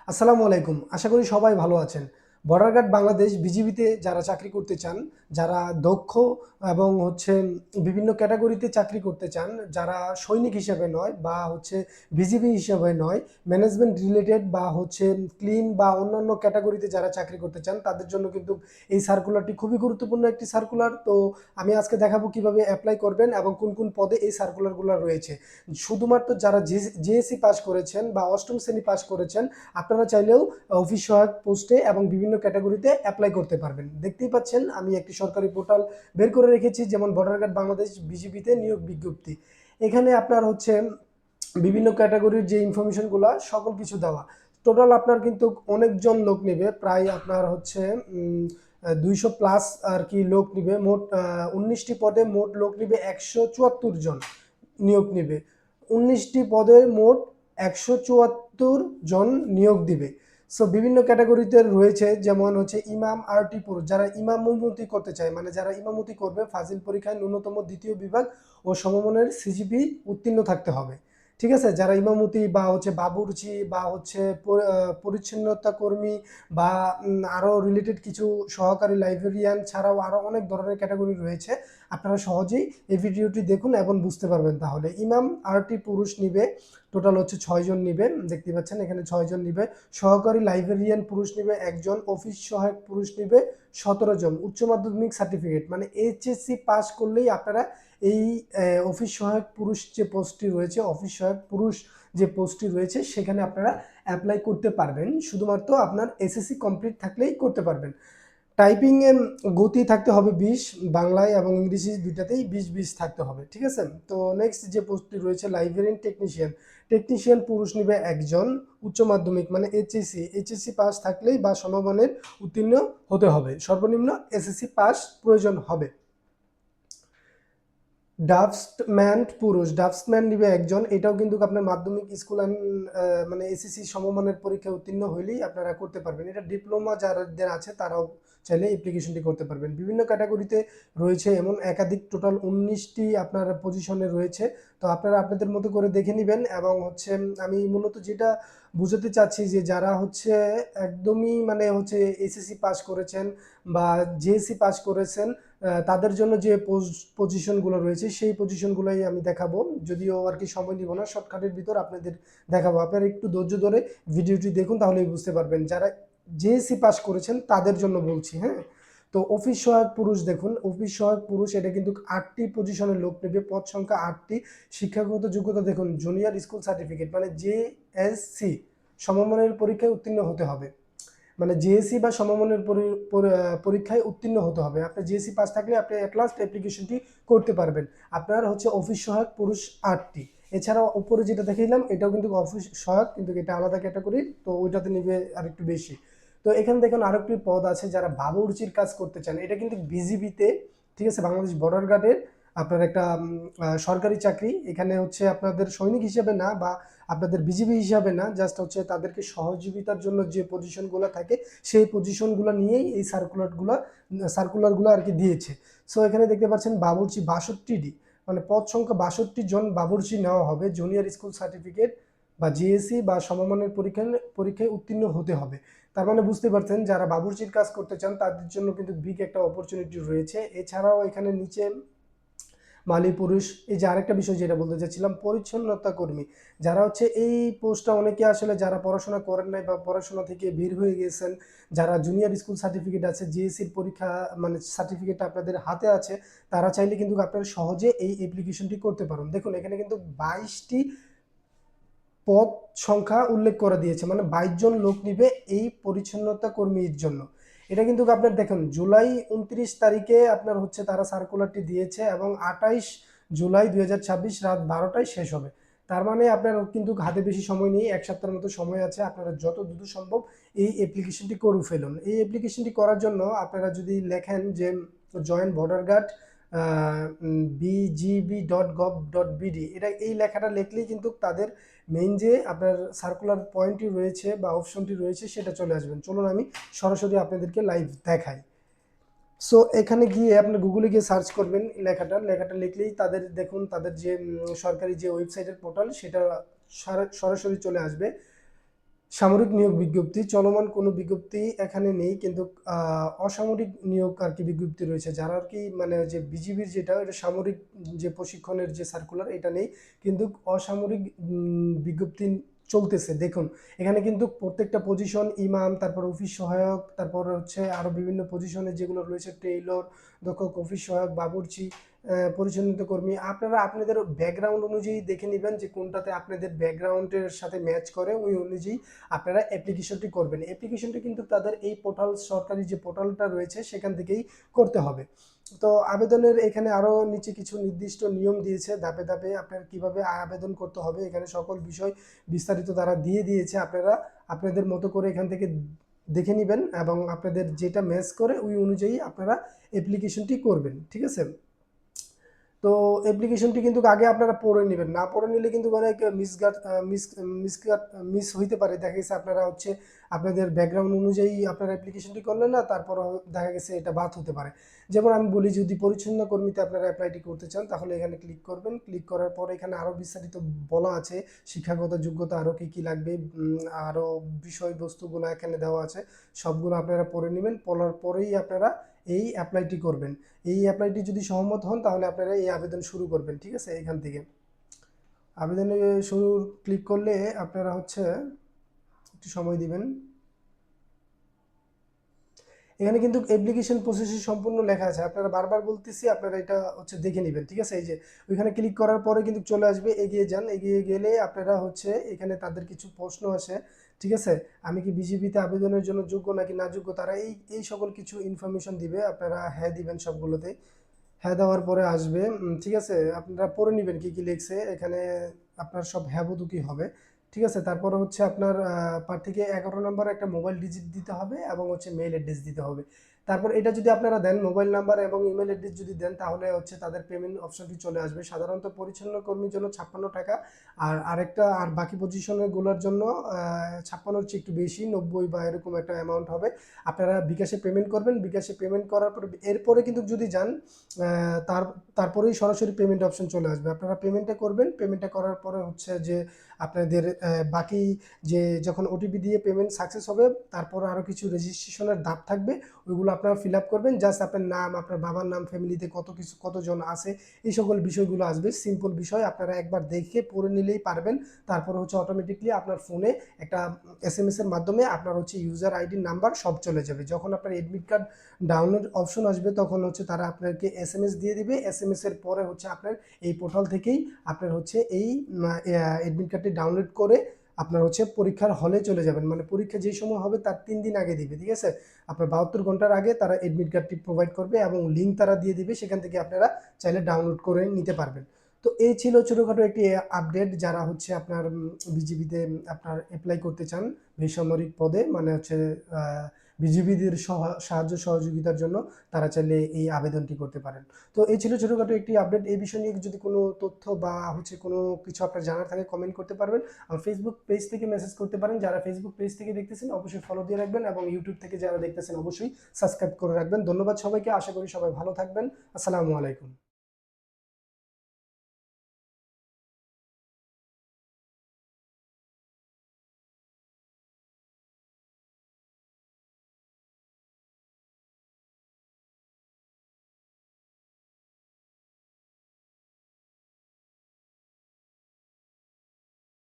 আসসালামু আলাইকুম। আশা করি সবাই ভালো আছেন। বর্ডার গার্ড বাংলাদেশ বিজিবিতে যারা চাকরি করতে চান, যারা দক্ষ এবং বিভিন্ন ক্যাটাগরিতে চাকরি করতে চান, যারা সৈনিক হিসেবে নয় বা বিজিবি হিসেবে নয়, ম্যানেজমেন্ট রিলেটেড বা ক্লিন বা অন্যান্য ক্যাটাগরিতে যারা চাকরি করতে চান, তাদের জন্য কিন্তু এই সার্কুলারটি খুবই গুরুত্বপূর্ণ একটি সার্কুলার। তো আমি আজকে দেখাবো কিভাবে অ্যাপ্লাই করবেন এবং কোন কোন পদে এই সার্কুলারগুলো রয়েছে। শুধুমাত্র যারা জিএসসি পাস করেছেন বা অষ্টম শ্রেণী পাস করেছেন, আপনারা চাইলেও অফিস সহায়ক পোস্টে এবং বিভিন্ন ক্যাটাগরিতে অ্যাপ্লাই করতে পারবেন। দেখতেই পাচ্ছেন আমি একটি সরকারি পোর্টাল বের করে রেখেছি, যেমন বর্ডার গার্ড বাংলাদেশ বিজিবিতে নিয়োগ বিজ্ঞপ্তি। এখানে আপনার বিভিন্ন ক্যাটাগরির যে ইনফরমেশনগুলো সকল কিছু দেওয়া। টোটাল আপনার কিন্তু অনেকজন লোক নেবে, প্রায় আপনার 200 প্লাস আর কি লোক নিবে। মোট 19টি পদে মোট লোক নিবে 174 জন নিয়োগ নিবে। 19টি পদে মোট 174 জন নিয়োগ দিবে। সো বিভিন্ন ক্যাটাগরিতে রয়েছে, যেমন ইমাম আরটি পুরুষ, যারা ইমামতি করতে চায়, মানে যারা ইমামতি করবে, ফাজিল পরীক্ষায় ন্যূনতম দ্বিতীয় বিভাগ ও সমমানের সিজিপি উত্তীর্ণ থাকতে হবে। ঠিক আছে, যারা ইমামতি বা বাবুর্চি বা পরিচ্ছন্নতা কর্মী বা আরও রিলেটেড কিছু সহকারী লাইব্রেরিয়ান ছাড়াও আরও অনেক ধরনের ক্যাটাগরি রয়েছে। আপনারা সহজেই এই ভিডিওটি দেখুন এবং বুঝতে পারবেন। তাহলে ইমাম আরটি পুরুষ নিবে, টোটাল 6 জন নিবে, দেখতে পাচ্ছেন এখানে 6 জন নিবে। সহকারী লাইব্রেরিয়ান পুরুষ নিবে 1 জন, অফিস সহায়ক পুরুষ নিবে 17 জন। উচ্চ মাধ্যমিক সার্টিফিকেট মানে এইচএসসি পাস করলেই আপনারা এই অফিস সহায়ক পুরুষ যে পোস্টটি রয়েছে, অফিস সহায়ক পুরুষ যে পোস্টটি রয়েছে, সেখানে আপনারা অ্যাপ্লাই করতে পারবেন। শুধুমাত্র আপনার এসএসসি কমপ্লিট থাকলেই করতে পারবেন। টাইপিংয়ের গতি থাকতে হবে 20, বাংলায় এবং ইংরেজি দুইটাতেই 20-20 থাকতে হবে। ঠিক আছে, তো নেক্সট যে পোস্টটি রয়েছে লাইব্রেরিয়ান টেকনিশিয়ান। টেকনিশিয়ান পুরুষ নিবে 1 জন, উচ্চ মাধ্যমিক মানে এইচএসসি পাস থাকলেই বা সমমানের উত্তীর্ণ হতে হবে, সর্বনিম্ন এসএসসি পাস প্রয়োজন হবে। ড্রাফটসম্যান নিবে 1 জন, এটাও কিন্তু আপনার মাধ্যমিক স্কুল অ্যান্ড মানে এসএসসি সমমানের পরীক্ষায় উত্তীর্ণ হইলেই আপনারা করতে পারবেন। এটা ডিপ্লোমা যাদের আছে তারাও চাইলে অ্যাপ্লিকেশনটি করতে পারবেন। বিভিন্ন ক্যাটাগরিতে রয়েছে এমন একাধিক, টোটাল 19টি আপনার পজিশনে রয়েছে। তো আপনারা আপনাদের মতো করে দেখে নেবেন। এবং আমি মূলত যেটা বুঝাতে চাচ্ছি যে যারা একদমই মানে এসএসসি পাস করেছেন বা জেএসসি পাস করেছেন, তাদের জন্য যে পজিশনগুলো রয়েছে সেই পজিশনগুলোই আমি দেখাবো। যদিও আর কি সময় দিব না, শর্টকাটের ভিতর আপনাদের দেখাবো। আপনারা একটু ধৈর্য ধরে ভিডিওটি দেখুন, তাহলেই বুঝতে পারবেন। যারা জেএসসি পাস করেছেন তাদের জন্য বলছি, হ্যাঁ। তো অফিস সহায়ক পুরুষ দেখুন, অফিস সহায়ক পুরুষ এটা কিন্তু 8টি পজিশনের লোক নেবে, পদ সংখ্যা 8টি। শিক্ষাগত যোগ্যতা দেখুন, জুনিয়র স্কুল সার্টিফিকেট মানে জেএসসি সমমানের পরীক্ষায় উত্তীর্ণ হতে হবে, মানে জেএসসি বা সমমানের পরীক্ষায় উত্তীর্ণ হতে হবে। আপনি জেএসসি পাস থাকলে আপনি অ্যাট লাস্ট অ্যাপ্লিকেশনটি করতে পারবেন। আপনার অফিস সহায়ক পুরুষ 8টি। এছাড়াও উপরে যেটা দেখাইলাম এটাও কিন্তু অফিস সহায়ক, কিন্তু এটা আলাদা ক্যাটাগরি, তো ওইটাতে নিবে আরেকটু বেশি। তো এখানে দেখুন আরেকটি পদ আছে, যারা বাবুর্চির কাজ করতে চান, এটা কিন্তু বিজিবিতে, ঠিক আছে, বাংলাদেশ বর্ডার গার্ডের আপনার একটা সরকারি চাকরি। এখানে আপনাদের সৈনিক হিসেবে না বা আপনাদের বিজিবি হিসাবে না, জাস্ট তাদেরকে সহযোগিতার জন্য যে পজিশনগুলো থাকে সেই পজিশনগুলো নিয়েই এই সার্কুলারগুলো আর কি দিয়েছে। সো এখানে দেখতে পাচ্ছেন বাবুর্চি 62টি, মানে পদ সংখ্যা 62 জন বাবুর্চি নেওয়া হবে। জুনিয়র স্কুল সার্টিফিকেট বা জিএসসি বা সমমানের পরীক্ষায় উত্তীর্ণ হতে হবে। তার মানে বুঝতে পারছেন, যারা বাবুর্চির কাজ করতে চান তাদের জন্য কিন্তু বিগ একটা অপরচুনিটি রয়েছে। এছাড়াও এখানে নিচে মালি পুরুষ। এই যে আরেকটা বিষয় যেটা বলতে চাচ্ছিলাম, পরিচ্ছন্নতা কর্মী, যারা এই পোস্টটা অনেকে আসলে যারা পড়াশোনা করেন নাই বা পড়াশোনা থেকে বের হয়ে গেছেন, যারা জুনিয়র স্কুল সার্টিফিকেট আছে, জিএসসির পরীক্ষা মানে সার্টিফিকেট আপনাদের হাতে আছে, তারা চাইলে কিন্তু আপনারা সহজে এই অ্যাপ্লিকেশনটি করতে পারেন। দেখুন এখানে কিন্তু 22টি পদ সংখ্যা উল্লেখ করে দিয়েছে, মানে 22 জন লোক নিবে এই পরিচ্ছন্নতা কর্মীর জন্য। এটা কিন্তু আপনার দেখুন জুলাই 29 তারিখে আপনার তারা সার্কুলারটি দিয়েছে এবং 28 জুলাই 2026 রাত 12টায় শেষ হবে। তার মানে আপনার কিন্তু হাতে বেশি সময় নেই, 1 সপ্তাহের মতো সময় আছে। আপনারা যত দ্রুত সম্ভব এই অ্যাপ্লিকেশনটি করে ফেলুন। এই অ্যাপ্লিকেশনটি করার জন্য আপনারা যদি লেখেন যে জয়েন বর্ডার গার্ড bgb.gov.bd, এটা এই লেখাটা লিখলেই কিন্তু তাদের মেইন যে আপনার সার্কুলার পয়েন্টটি রয়েছে বা অপশনটি রয়েছে সেটা চলে আসবেন। চলুন আমি সরাসরি আপনাদেরকে লাইভ দেখাই। সো এখানে গিয়ে আপনি গুগলে গিয়ে সার্চ করবেন লেখাটা লিখলেই তাদের দেখুন তাদের যে সরকারি যে ওয়েবসাইটের পোর্টাল সেটা সরাসরি চলে আসবে। সামরিক নিয়োগ বিজ্ঞপ্তি, চলমান কোনো বিজ্ঞপ্তি এখানে নেই, কিন্তু অসামরিক নিয়োগ আর কি বিজ্ঞপ্তি রয়েছে, যারা আর কি মানে যে বিজিবির যেটা এটা সামরিক যে প্রশিক্ষণের যে সার্কুলার এটা নেই, কিন্তু অসামরিক বিজ্ঞপ্তি চলতেছে। দেখুন এখানে কিন্তু প্রত্যেকটা পজিশন, ইমাম, তারপর অফিস সহায়ক, তারপর হচ্ছে আরও বিভিন্ন পজিশনে যেগুলো রয়েছে, টেইলর, দক্ষ অফিস সহায়ক, বাবুর্চি, পরিচালিত কর্মী, আপনারা আপনাদের ব্যাকগ্রাউন্ড অনুযায়ী দেখে নেবেন যে কোনটাতে আপনাদের ব্যাকগ্রাউন্ডের সাথে ম্যাচ করে, ওই অনুযায়ী আপনারা অ্যাপ্লিকেশনটি করবেন। অ্যাপ্লিকেশনটি কিন্তু তাদের এই পোর্টাল, সরকারি যে পোর্টালটা রয়েছে সেখান থেকেই করতে হবে। তো আবেদনের এখানে আরও নিচে কিছু নির্দিষ্ট নিয়ম দিয়েছে, ধাপে ধাপে আপনার কিভাবে আবেদন করতে হবে, এখানে সকল বিষয় বিস্তারিত তারা দিয়ে দিয়েছে। আপনারা আপনাদের মতো করে এখান থেকে দেখে নেবেন এবং আপনাদের যেটা ম্যাচ করে ওই অনুযায়ী আপনারা অ্যাপ্লিকেশনটি করবেন, ঠিক আছে। তো অ্যাপ্লিকেশনটি কিন্তু আগে আপনারা পড়ে নেবেন, না পড়ে নিলে কিন্তু অনেক মিস হইতে পারে। দেখা গেছে আপনারা হচ্ছে আপনাদের ব্যাকগ্রাউন্ড অনুযায়ী আপনারা অ্যাপ্লিকেশনটি করলেন না, তারপর দেখা গেছে এটা বাদ হতে পারে। যেমন আমি বলি, যদি পরিচ্ছন্ন কর্মীতে আপনারা অ্যাপ্লাইটি করতে চান তাহলে এখানে ক্লিক করবেন। ক্লিক করার পর এখানে আরও বিস্তারিত বলা আছে, শিক্ষাগত যোগ্যতা আরও কী কী লাগবে, আরও বিষয়বস্তুগুলো এখানে দেওয়া আছে, সবগুলো আপনারা পড়ে নেবেন। পড়ার পরেই আপনারা এই অ্যাপ্লাইটি করবেন। এই অ্যাপ্লাইটি যদি সহমত হন তাহলে আপনারা এই আবেদন শুরু করবেন, ঠিক আছে। এখান থেকে আবেদনে শুরু ক্লিক করলে আপনারা হচ্ছে একটু সময় দিবেন। এখানে কিন্তু অ্যাপ্লিকেশন প্রসেসে সম্পূর্ণ লেখা আছে, আপনারা বারবার বলতেছি, আপনারা এটা হচ্ছে দেখে নেবেন, ঠিক আছে। এই যে ওইখানে ক্লিক করার পরে কিন্তু চলে আসবে, এগিয়ে যান। এগিয়ে গেলে আপনারা হচ্ছে এখানে তাদের কিছু প্রশ্ন আছে, ঠিক আছে। আমি কি বিজিবিতে আবেদনের জন্য যোগ্য নাকি না যোগ্য, তারা এই এই সকল কিছু ইনফরমেশন দিবে, আপনারা হ্যাঁ দিবেন সবগুলোতে। হ্যাঁ দেওয়ার পরে আসবে, ঠিক আছে। আপনারা পড়ে নেবেন কি কি লিখছে এখানে, আপনার সব হ্যাঁ বোধকি হবে, ঠিক আছে। তারপরে হচ্ছে আপনার প্রার্থীকে 11 নম্বর একটা মোবাইল ডিজিট দিতে হবে এবং হচ্ছে মেইল অ্যাড্রেস দিতে হবে। তারপর এটা যদি আপনারা দেন, মোবাইল নাম্বার এবং ইমেল অ্যাড্রেস যদি দেন, তাহলে হচ্ছে তাদের পেমেন্ট অপশনটি চলে আসবে। সাধারণত পরিচ্ছন্ন কর্মীর জন্য 56 টাকা, আর আরেকটা আর বাকি পজিশনগুলোর জন্য 56-র চেয়ে একটু বেশি, 90 বা এরকম একটা অ্যামাউন্ট হবে। আপনারা বিকাশে পেমেন্ট করবেন। বিকাশে পেমেন্ট করার পর এরপরে কিন্তু যদি যান তারপরেই সরাসরি পেমেন্ট অপশন চলে আসবে। আপনারা পেমেন্টটা করবেন। পেমেন্টটা করার পরে হচ্ছে যে আপনাদের বাকি যে যখন ওটিপি দিয়ে পেমেন্ট সাকসেস হবে, তারপর আরও কিছু রেজিস্ট্রেশনের ধাপ থাকবে, ওইগুলো আপনারা ফিল আপ করবেন। জাস্ট আপনার নাম, আপনার বাবার নাম, ফ্যামিলিতে কতজন আছে, এই সকল বিষয়গুলো আসবে। সিম্পল বিষয়, আপনারা একবার দেখে পড়ে নিলেই পারবেন। তারপর হচ্ছে অটোমেটিকলি আপনার ফোনে একটা SMS এর মাধ্যমে আপনার হচ্ছে ইউজার আইডি নাম্বার সব চলে যাবে। যখন আপনার এডমিট কার্ড ডাউনলোড অপশন আসবে তখন হচ্ছে তারা আপনাকে SMS দিয়ে দিবে। SMS এর পরে হচ্ছে আপনার এই পোর্টাল থেকেই আপনার হচ্ছে এই এডমিট কার্ডটি ডাউনলোড করে আপনার হচ্ছে পরীক্ষার হলে চলে যাবেন। মানে পরীক্ষা যেই সময় হবে তার 3 দিন আগে দিবে, ঠিক আছে। আপনার 72 ঘন্টার আগে তারা এডমিট কার্ডটি প্রোভাইড করবে এবং লিঙ্ক তারা দিয়ে দিবে, সেখান থেকে আপনারা চাইলে ডাউনলোড করে নিতে পারবেন। তো এই ছিল ছোটোখাটো একটি আপডেট, যারা হচ্ছে আপনার বিজিবিতে আপনার অ্যাপ্লাই করতে চান বেসামরিক পদে, মানে হচ্ছে বিজিবিদের সাহায্য সহযোগিতার জন্য, তারা চাইলে এই আবেদনটি করতে পারেন। তো এই ছিল ছোটোখাটো একটি আপডেট। এই বিষয় নিয়ে যদি কোনো তথ্য বা হচ্ছে কোনো কিছু আপনার জানার থাকে কমেন্ট করতে পারবেন। আর ফেসবুক পেজ থেকে মেসেজ করতে পারেন। যারা ফেসবুক পেজ থেকে দেখতেছেন অবশ্যই ফলো দিয়ে রাখবেন এবং ইউটিউব থেকে যারা দেখতেছেন অবশ্যই সাবস্ক্রাইব করে রাখবেন। ধন্যবাদ সবাইকে, আশা করি সবাই ভালো থাকবেন। আসসালামু আলাইকুম।